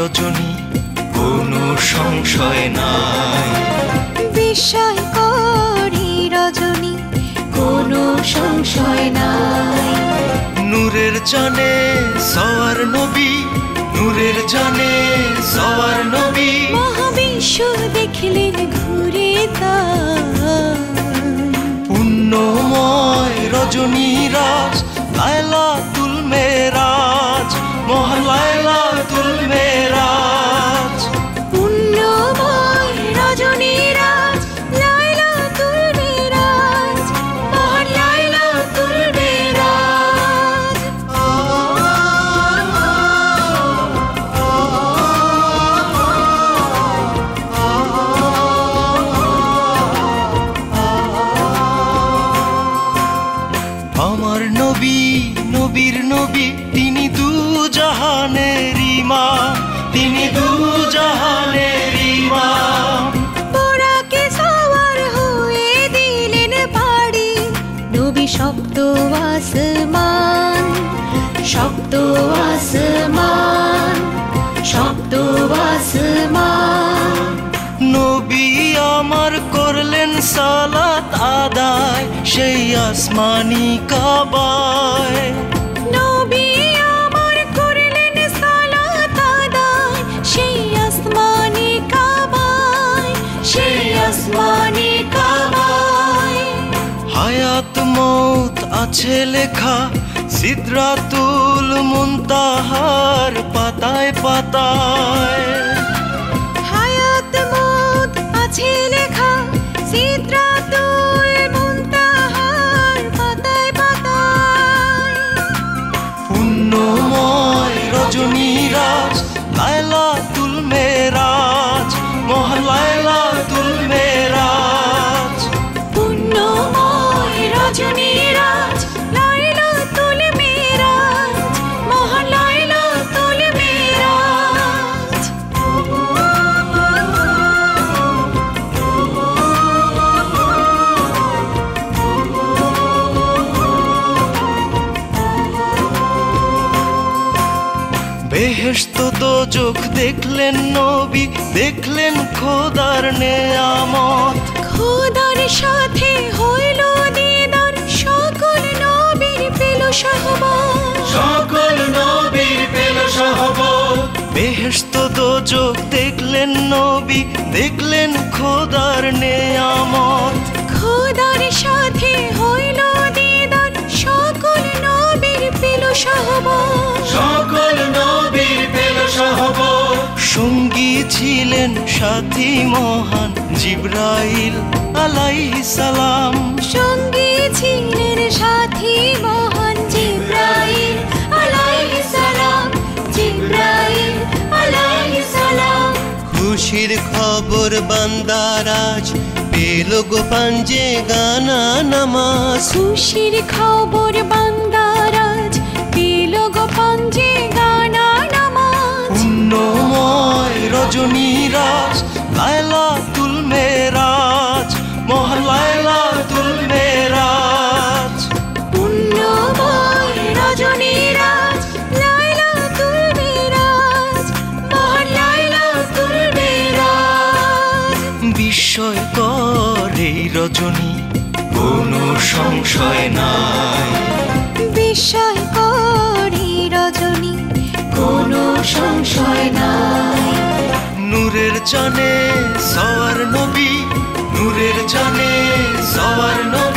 রজনী কোনো সংশয় নাই। বিস্ময়কর এই রজনী কোনো সংশয় নাই। নূরের জানে সওয়ার নবী, নূরের জানে সওয়ার নবী। মহাবিশ্ব দেখলেন ঘুরে পুণ্যময় রজনী রাজ, লায়লাতুল মেরাজ, মহা লায়লাতুল মেরাজ। পুণ্যময় রজনী রাজ, লায়লাতুল মেরাজ, মহা লায়লাতুল মেরাজ। আমার নবী নবীর নবী, তিনি দু জাহানের ইমাম, তিনি দু জাহানের ইমাম। বোরাকে সওয়ার হয়ে দিলেন পাড়ি নবী সপ্ত আসমান, সপ্ত আসমান, সপ্ত আসমান। নবী আমার করলেন সালাত আদায় সেই আসমানি কাবায়। নবী আমার করলেন সালাত আদায় সেই আসমানি কাবায়, সেই আসমানি কাবায়। হায়াত মৌত আছে লেখা সিদরাতুল মুনতাহার পাতায় পাতায়। হায়াত মউত আছে লেখা সিদরাতুল মুনতাহার পাতায় পাতায়। পুণ্যময় রজনী রাজ, লায়লাতুল মেরাজ, মহা লায়লাতুল মেরাজ। পুণ্যময় রজনী রাজ, লায়লাতুল মেরাজ, মহা লায়লাতুল মেরাজ। বেহেশত দোজখ দেখলেন নবী, দেখলেন খোদার নেয়ামত। খোদার সাথে হইল দিদার, সকল নবীর পেল সহবত, সকল নবীর পেল সহবত। বেহেশত দোজখ দেখলেন নবী, দেখলেন খোদার নেয়ামত। খোদার সাথে হইল দিদার, সকল নবীর পেল সহবত, সকল নবীর পেল সহবত। সঙ্গী ছিলেন সাথী মহান জিবরাইল আলাইহিস সালাম। সঙ্গী ছিলেন সাথী মহান জিবরাইল আলাইহিস সালাম, জিবরাইল আলাইহিস সালাম। খুশির খবর বান্দার আজ পেল গো পাঞ্জে গানা নামাজ। খুশির খবর বান্দার আজ পেল গো পাঞ্জে গানা নামাজ। পুণ্যময় রজনী রাজ, লায়লাতুল মেরাজ, মহা লায়লাতুল মেরাজ। পুণ্যময় রজনী রাজ, লায়লাতুল মেরাজ, মহা লায়লাতুল মেরাজ। বিস্ময়কর এই রজনী কোনো সংশয় নাই। বিস্ময়কর এই রজনী কোনো সংশয় নাই। নূরের জানে সওয়ার নবী, নূরের জানে সওয়ার নবী।